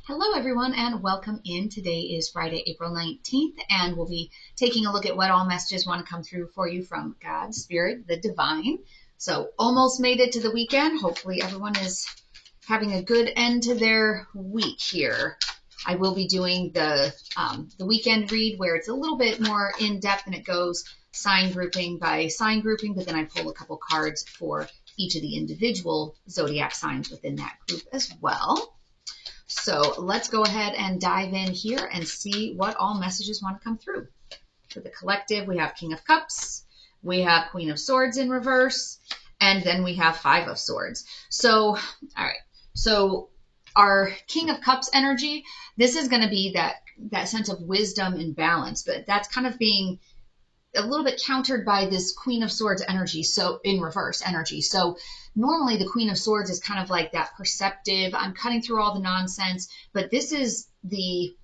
Hello, everyone, and welcome in. Today is Friday, April 19th, and we'll be taking a look at what all messages want to come through for you from God, Spirit, the Divine. So almost made it to the weekend. Hopefully everyone is having a good end to their week here. I will be doing the weekend read where it's a little bit more in-depth and it goes sign grouping by sign grouping, but then I pull a couple cards for each of the individual zodiac signs within that group as well. So let's go ahead and dive in here and see what all messages want to come through. For the collective, we have King of Cups, we have Queen of Swords in reverse, and then we have Five of Swords. So, all right. So our King of Cups energy, this is going to be that sense of wisdom and balance, but that's kind of being a little bit countered by this Queen of Swords energy, so in reverse energy. So normally the Queen of Swords is kind of like that perceptive, I'm cutting through all the nonsense, but this is the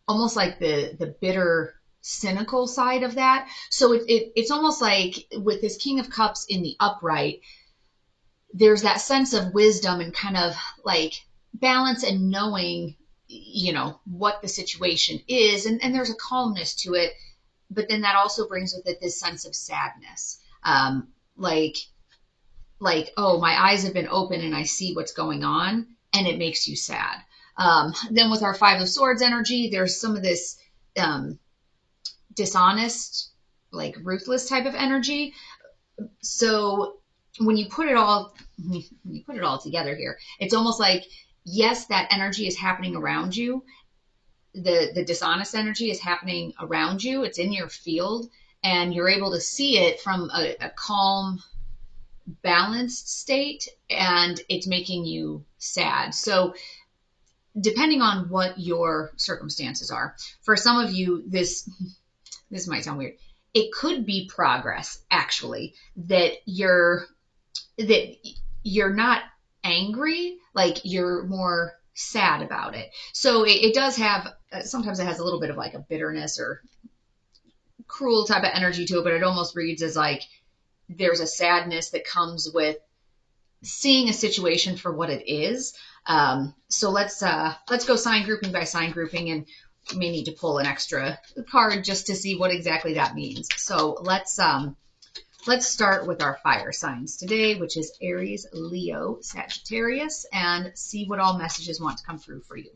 almost like the bitter, cynical side of that. So it's almost like with this King of Cups in the upright, there's that sense of wisdom and kind of like balance and knowing, you know, what the situation is, and there's a calmness to it. But then that also brings with it this sense of sadness. Like, oh, my eyes have been open and I see what's going on, and it makes you sad. Then with our Five of Swords energy, there's some of this dishonest, like ruthless type of energy. So when you put it all together here, it's almost like, yes, that energy is happening around you. The dishonest energy is happening around you. It's in your field, and you're able to see it from a calm, balanced state, and it's making you sad. So depending on what your circumstances are, for some of you, this might sound weird. It could be progress, actually, that you're not angry, like you're more sad about it. So it does have, sometimes it has a little bit of like a bitterness or cruel type of energy to it, but it almost reads as like there's a sadness that comes with seeing a situation for what it is. So let's go sign grouping by sign grouping, and we may need to pull an extra card just to see what exactly that means. So let's start with our fire signs today, which is Aries, Leo, Sagittarius, and see what all messages want to come through for you.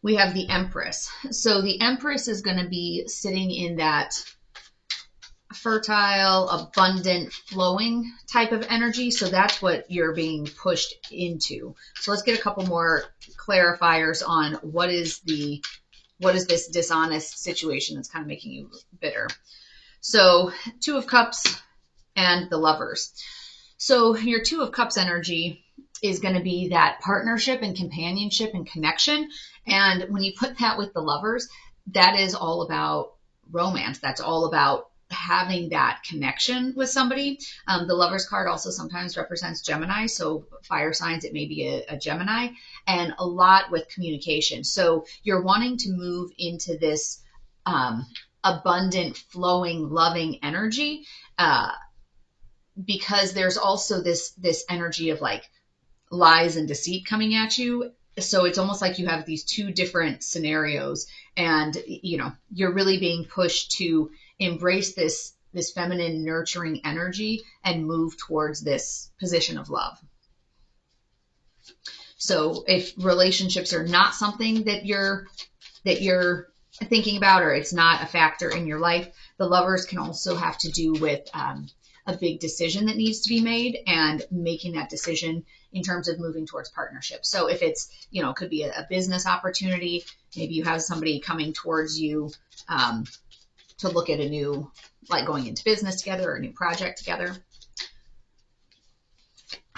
We have the Empress. So the Empress is going to be sitting in that fertile, abundant, flowing type of energy. So that's what you're being pushed into. So let's get a couple more clarifiers on what is this dishonest situation that's kind of making you bitter. So Two of Cups and the Lovers. So your Two of Cups energy is going to be that partnership and companionship and connection. And when you put that with the Lovers, that is all about romance. That's all about having that connection with somebody. The Lovers card also sometimes represents Gemini. So fire signs, it may be a Gemini, and a lot with communication. So you're wanting to move into this abundant, flowing, loving energy, because there's also this energy of like lies and deceit coming at you. So it's almost like you have these two different scenarios, and you know, you're really being pushed to embrace this feminine, nurturing energy and move towards this position of love. So if relationships are not something that you're thinking about, or it's not a factor in your life, the Lovers can also have to do with a big decision that needs to be made, and making that decision in terms of moving towards partnership. So if it's, you know, it could be a business opportunity, maybe you have somebody coming towards you to look at a new, like going into business together or a new project together.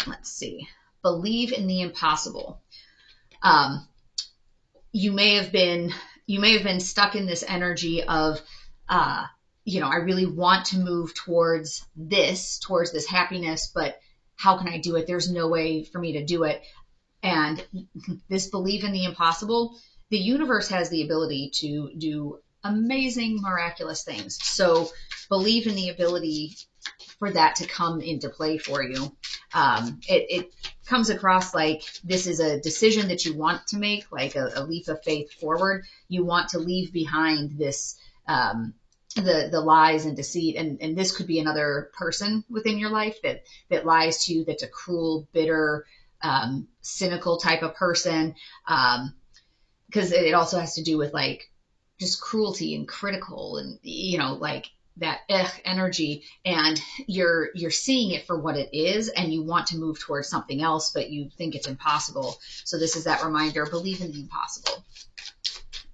Let's see. Believe in the impossible. You may have been stuck in this energy of, you know, I really want to move towards this happiness, but how can I do it? There's no way for me to do it. And this belief in the impossible, the universe has the ability to do amazing, miraculous things. So believe in the ability for that to come into play for you. comes across like this is a decision that you want to make, like a leap of faith forward. You want to leave behind this, the lies and deceit. And this could be another person within your life that lies to you, that's a cruel, bitter, cynical type of person. Because it also has to do with like just cruelty and critical and, like that energy, and you're seeing it for what it is, and you want to move towards something else, but you think it's impossible. So this is that reminder, believe in the impossible.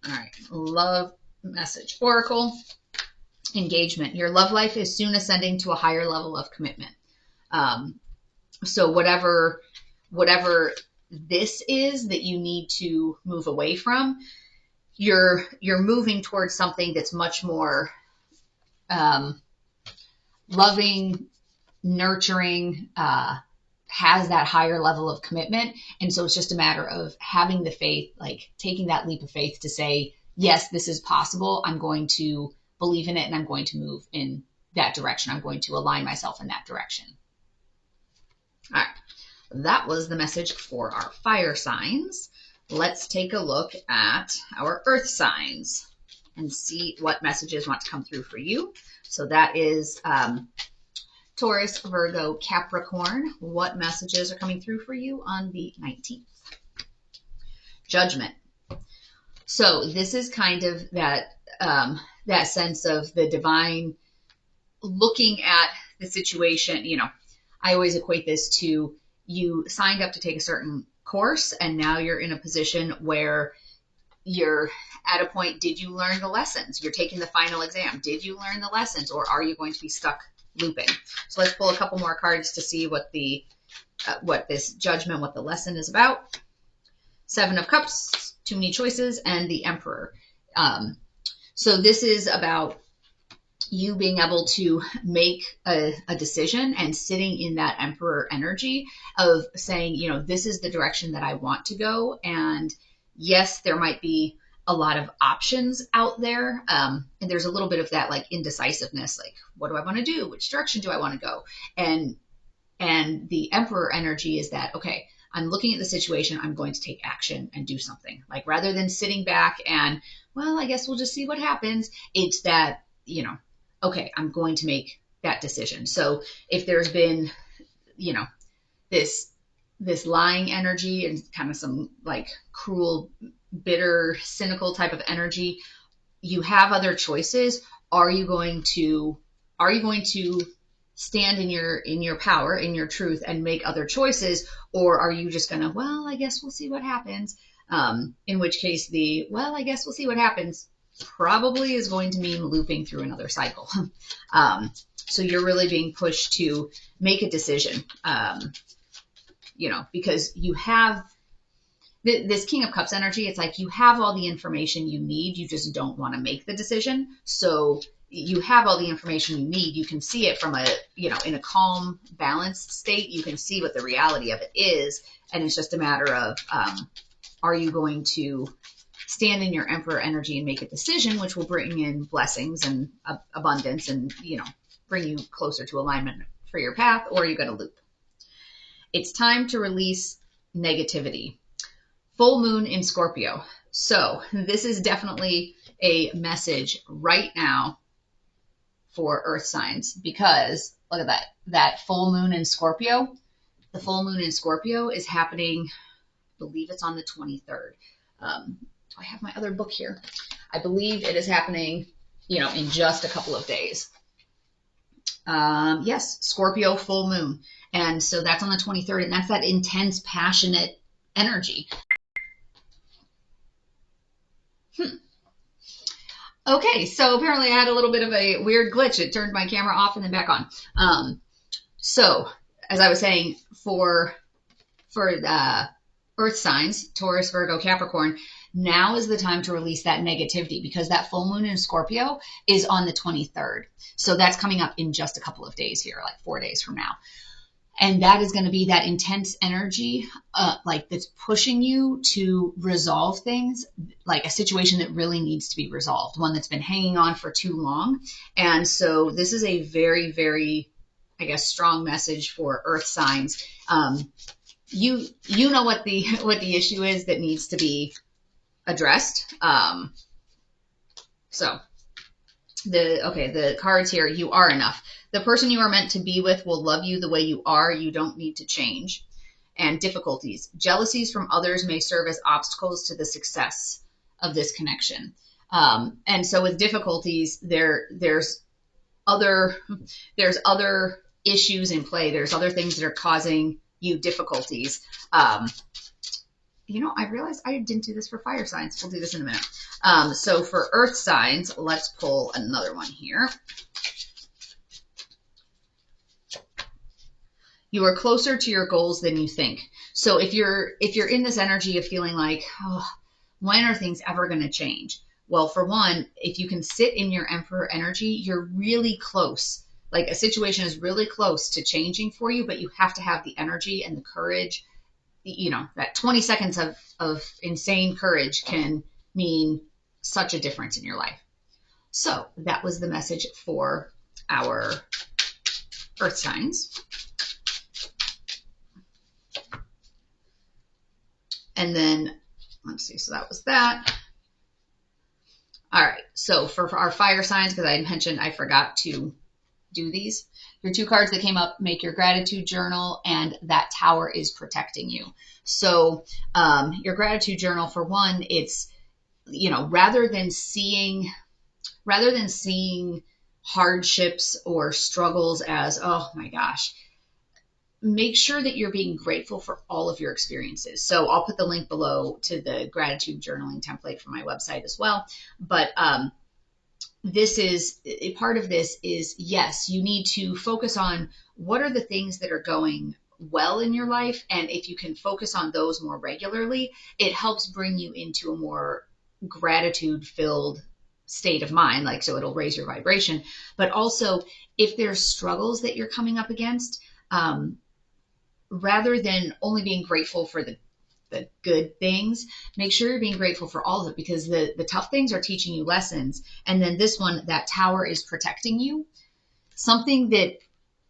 All right, love message oracle. Engagement. Your love life is soon ascending to a higher level of commitment. So whatever this is that you need to move away from, you're moving towards something that's much more loving, nurturing, has that higher level of commitment. And so it's just a matter of having the faith, like taking that leap of faith to say, yes, this is possible. I'm going to believe in it, and I'm going to move in that direction. I'm going to align myself in that direction. All right. That was the message for our fire signs. Let's take a look at our earth signs and see what messages want to come through for you. So that is Taurus, Virgo, Capricorn. What messages are coming through for you on the 19th? Judgment. So this is kind of that sense of the divine looking at the situation. I always equate this to, you signed up to take a certain course, and now you're in a position where you're at a point, did you learn the lessons? You're taking the final exam. Did you learn the lessons, or are you going to be stuck looping? So let's pull a couple more cards to see what this judgment, what the lesson is about. Seven of Cups, too many choices, and the Emperor. So this is about you being able to make a decision and sitting in that Emperor energy of saying, this is the direction that I want to go. And yes, there might be a lot of options out there. And there's a little bit of that like indecisiveness, like, what do I want to do? Which direction do I want to go? And the Emperor energy is that, okay, I'm looking at the situation, I'm going to take action and do something. Like, rather than sitting back and, well, I guess we'll just see what happens. It's that, okay, I'm going to make that decision. So if there's been, this lying energy and kind of some like cruel, bitter, cynical type of energy, you have other choices. Are you going to stand in your power, in your truth, and make other choices? Or are you just gonna, well, I guess we'll see what happens? In which case well, I guess we'll see what happens probably is going to mean looping through another cycle. So you're really being pushed to make a decision, because you have this King of Cups energy. It's like you have all the information you need. You just don't want to make the decision. So you have all the information you need. You can see it from in a calm, balanced state. You can see what the reality of it is. And it's just a matter of, are you going to stand in your Emperor energy and make a decision, which will bring in blessings and abundance and, bring you closer to alignment for your path, or are you going to loop? It's time to release negativity. Full moon in Scorpio. So this is definitely a message right now for earth signs, because look at that full moon in Scorpio. The full moon in Scorpio is happening, I believe it's on the 23rd. Do I have my other book here? I believe it is happening, in just a couple of days. Yes, Scorpio full moon. And so that's on the 23rd, and that's that intense, passionate energy. Okay, so apparently I had a little bit of a weird glitch. It turned my camera off and then back on. So as I was saying, for the earth signs, Taurus, Virgo, Capricorn, now is the time to release that negativity, because that full moon in Scorpio is on the 23rd. So that's coming up in just a couple of days here, like 4 days from now. And that is going to be that intense energy, that's pushing you to resolve things, like a situation that really needs to be resolved, one that's been hanging on for too long. And so this is a very, very, I guess, strong message for earth signs. you know what the issue is that needs to be addressed. So the cards here, you are enough. The person you are meant to be with will love you the way you are. You don't need to change. And difficulties. Jealousies from others may serve as obstacles to the success of this connection. And so with difficulties, there's other issues in play. There's other things that are causing you difficulties. I realized I didn't do this for fire signs. We'll do this in a minute. So for earth signs, let's pull another one here. You are closer to your goals than you think. So if you're in this energy of feeling like, oh, when are things ever going to change? Well, for one, if you can sit in your Emperor energy, you're really close. Like a situation is really close to changing for you, but you have to have the energy and the courage. That 20 seconds of insane courage can mean such a difference in your life. So that was the message for our earth signs. And then, let's see, so that was that. All right, so for our fire signs, because I mentioned I forgot to do these, your two cards that came up, make your gratitude journal, and that tower is protecting you. So your gratitude journal, for one, it's, rather than seeing hardships or struggles as, oh my gosh, make sure that you're being grateful for all of your experiences. So I'll put the link below to the gratitude journaling template from my website as well. But this is a part of this is, yes, you need to focus on what are the things that are going well in your life. And if you can focus on those more regularly, it helps bring you into a more gratitude filled state of mind. So it'll raise your vibration. But also if there's struggles that you're coming up against, rather than only being grateful for the good things, make sure you're being grateful for all of it, because the tough things are teaching you lessons. And then this one, that tower is protecting you. Something that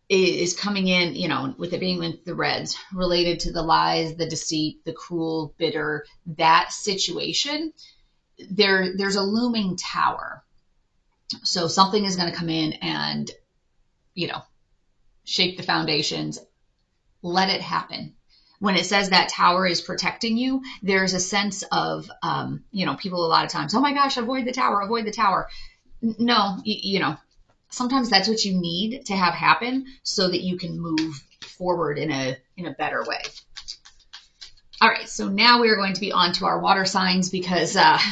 is coming in, with it being with the reds, related to the lies, the deceit, the cruel, bitter, that situation, there's a looming tower. So something is going to come in and, shake the foundations. Let it happen. When it says that tower is protecting you, there's a sense of, people a lot of times, oh my gosh, avoid the tower, avoid the tower. No, sometimes that's what you need to have happen so that you can move forward in a better way. All right, so now we are going to be on to our water signs, because I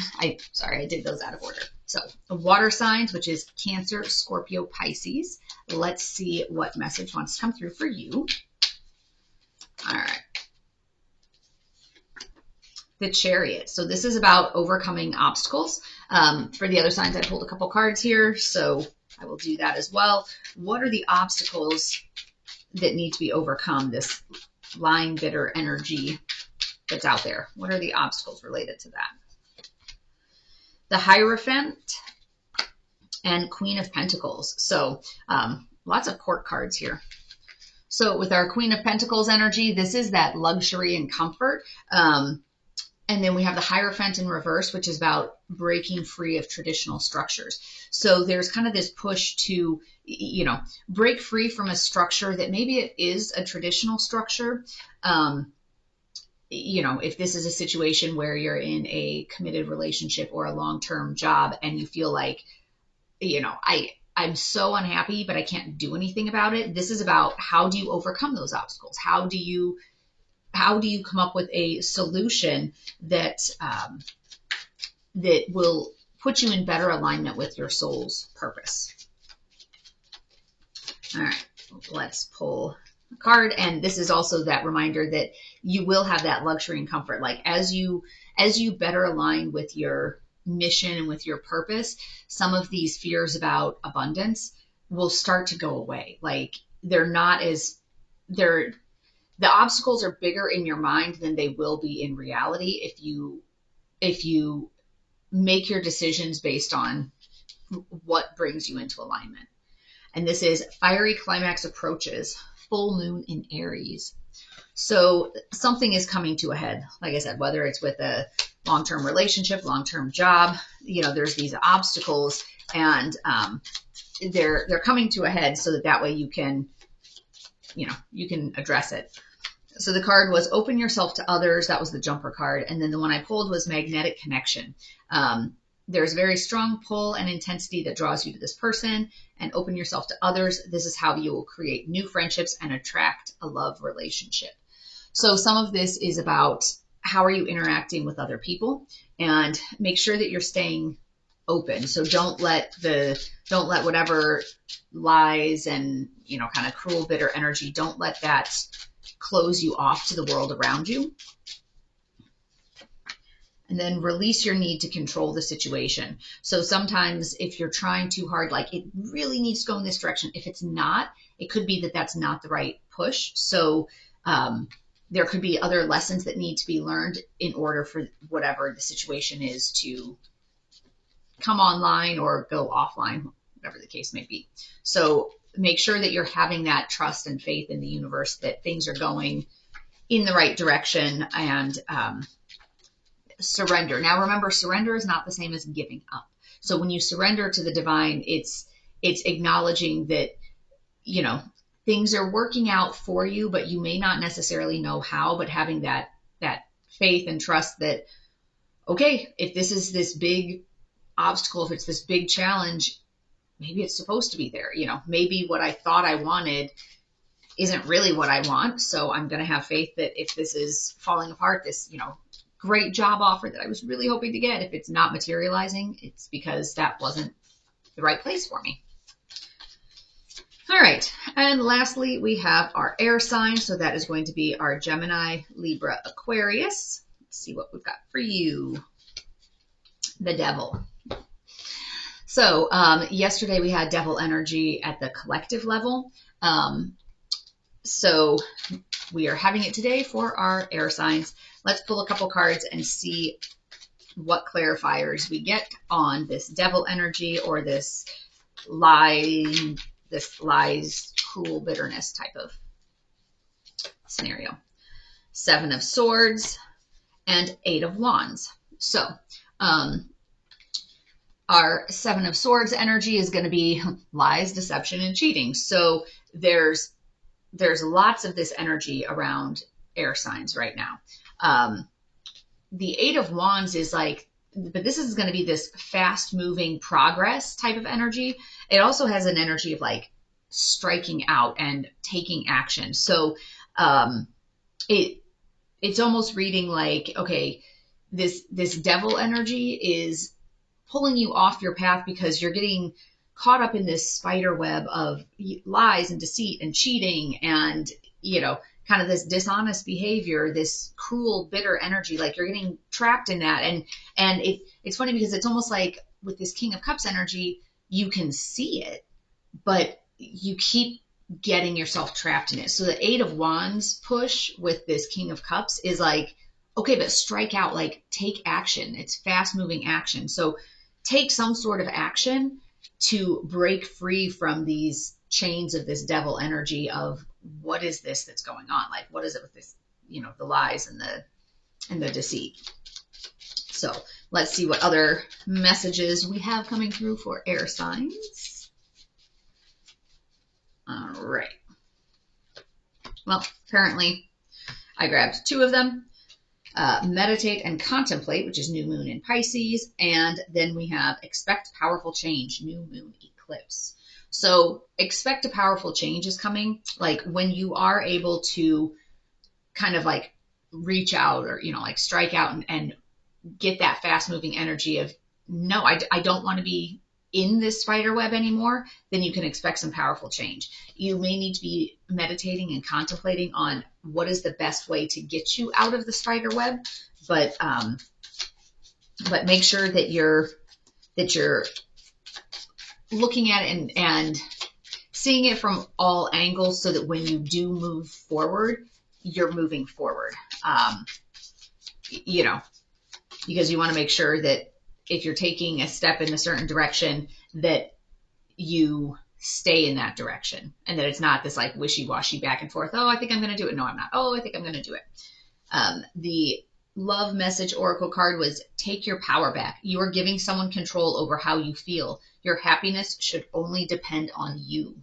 did those out of order. So the water signs, which is Cancer, Scorpio, Pisces. Let's see what message wants to come through for you. All right. The Chariot. So this is about overcoming obstacles. For the other signs, I pulled a couple cards here, so I will do that as well. What are the obstacles that need to be overcome? This lying, bitter energy that's out there. What are the obstacles related to that? The Hierophant and Queen of Pentacles. So lots of court cards here. So with our Queen of Pentacles energy, this is that luxury and comfort. And then we have the Hierophant in reverse, which is about breaking free of traditional structures. So there's kind of this push to, break free from a structure that maybe it is a traditional structure. If this is a situation where you're in a committed relationship or a long-term job and you feel like, I'm so unhappy, but I can't do anything about it. This is about, how do you overcome those obstacles? How do you come up with a solution that will put you in better alignment with your soul's purpose? All right, let's pull a card. And this is also that reminder that you will have that luxury and comfort. Like as you better align with your mission and with your purpose, some of these fears about abundance will start to go away. Like the obstacles are bigger in your mind than they will be in reality if you make your decisions based on what brings you into alignment. And this is Fiery Climax Approaches, full moon in Aries. So something is coming to a head, like I said, whether it's with a long-term relationship, long-term job, there's these obstacles, and they're coming to a head so that way you can address it. So the card was open yourself to others. That was the jumper card. And then the one I pulled was magnetic connection. There's very strong pull and intensity that draws you to this person, and open yourself to others. This is how you will create new friendships and attract a love relationship. So some of this is about how are you interacting with other people, and make sure that you're staying open. So don't let whatever lies and, kind of cruel, bitter energy, don't let that close you off to the world around you. And then release your need to control the situation. So sometimes if you're trying too hard, like it really needs to go in this direction, if it's not, it could be that that's not the right push. So there could be other lessons that need to be learned in order for whatever the situation is to come online or go offline, whatever the case may be. So make sure that you're having that trust and faith in the universe that things are going in the right direction, and surrender. Now remember, surrender is not the same as giving up. So when you surrender to the divine, it's acknowledging that, things are working out for you, but you may not necessarily know how, but having that faith and trust that, okay, if this is this big obstacle, if it's this big challenge, maybe it's supposed to be there. Maybe what I thought I wanted isn't really what I want. So I'm going to have faith that if this is falling apart, this, great job offer that I was really hoping to get, if it's not materializing, it's because that wasn't the right place for me. All right. And lastly, we have our air sign. So that is going to be our Gemini, Libra, Aquarius. Let's see what we've got for you. The Devil. So yesterday we had devil energy at the collective level. So we are having it today for our air signs. Let's pull a couple cards and see what clarifiers we get on this devil energy, or this lies, cruel bitterness type of scenario. 7 of Swords and 8 of Wands. So our 7 of Swords energy is going to be lies, deception, and cheating. So there's lots of this energy around air signs right now. The 8 of Wands is but this is going to be this fast moving progress type of energy. It also has an energy of striking out and taking action. So it's almost reading okay, this devil energy is pulling you off your path because you're getting caught up in this spider web of lies and deceit and cheating and, kind of this dishonest behavior, this cruel, bitter energy. You're getting trapped in that. And it's funny because it's almost like with this King of Cups energy, you can see it, but you keep getting yourself trapped in it. So the 8 of Wands push with this King of Cups is okay, but strike out, take action. It's fast moving action. So take some sort of action to break free from these chains of this devil energy of what is this that's going on? What is it with this, the lies and the deceit. So let's see what other messages we have coming through for air signs. All right. Well, apparently I grabbed 2 of them. Meditate and contemplate, which is new moon in Pisces. And then we have expect powerful change, new moon eclipse. So expect a powerful change is coming. When you are able to kind of reach out or, strike out and get that fast moving energy of, no, I don't want to be in this spider web anymore, then you can expect some powerful change. You may need to be meditating and contemplating on what is the best way to get you out of the spider web, but make sure that you're looking at it and seeing it from all angles so that when you do move forward, you're moving forward. Because you want to make sure that if you're taking a step in a certain direction, that you stay in that direction, and that it's not this like wishy-washy back and forth. Oh, I think I'm going to do it. No, I'm not. Oh, I think I'm going to do it. The love message oracle card was take your power back. You are giving someone control over how you feel. Your happiness should only depend on you.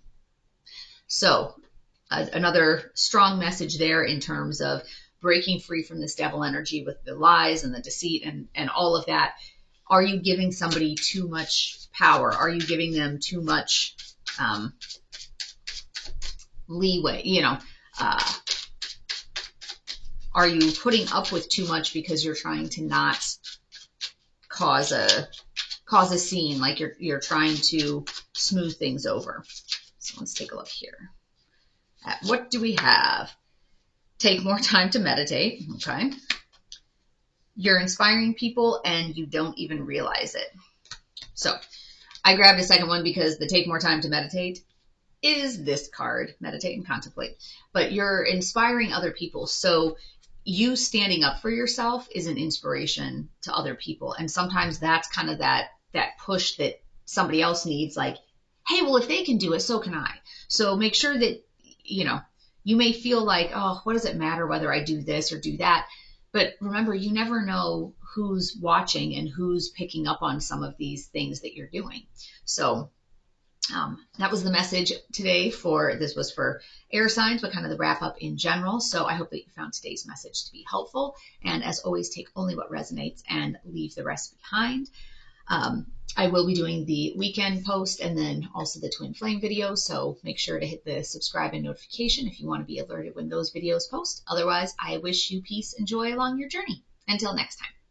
So another strong message there in terms of breaking free from this devil energy with the lies and the deceit and all of that. Are you giving somebody too much power? Are you giving them too much leeway? You know, are you putting up with too much because you're trying to not cause a scene, like you're trying to smooth things over? So let's take a look here. What do we have? Take more time to meditate. Okay. You're inspiring people and you don't even realize it. So I grabbed a second one because the take more time to meditate is this card, meditate and contemplate. But you're inspiring other people. So you standing up for yourself is an inspiration to other people. And sometimes that's kind of that push that somebody else needs, like, hey, well, if they can do it, so can I. So make sure that, you know, you may feel like, oh, what does it matter whether I do this or do that? But remember, you never know who's watching and who's picking up on some of these things that you're doing. So that was the message today this was for air signs, but kind of the wrap up in general. So I hope that you found today's message to be helpful. And as always, take only what resonates and leave the rest behind. I will be doing the weekend post and then also the twin flame video. So make sure to hit the subscribe and notification if you want to be alerted when those videos post. Otherwise, I wish you peace and joy along your journey. Until next time.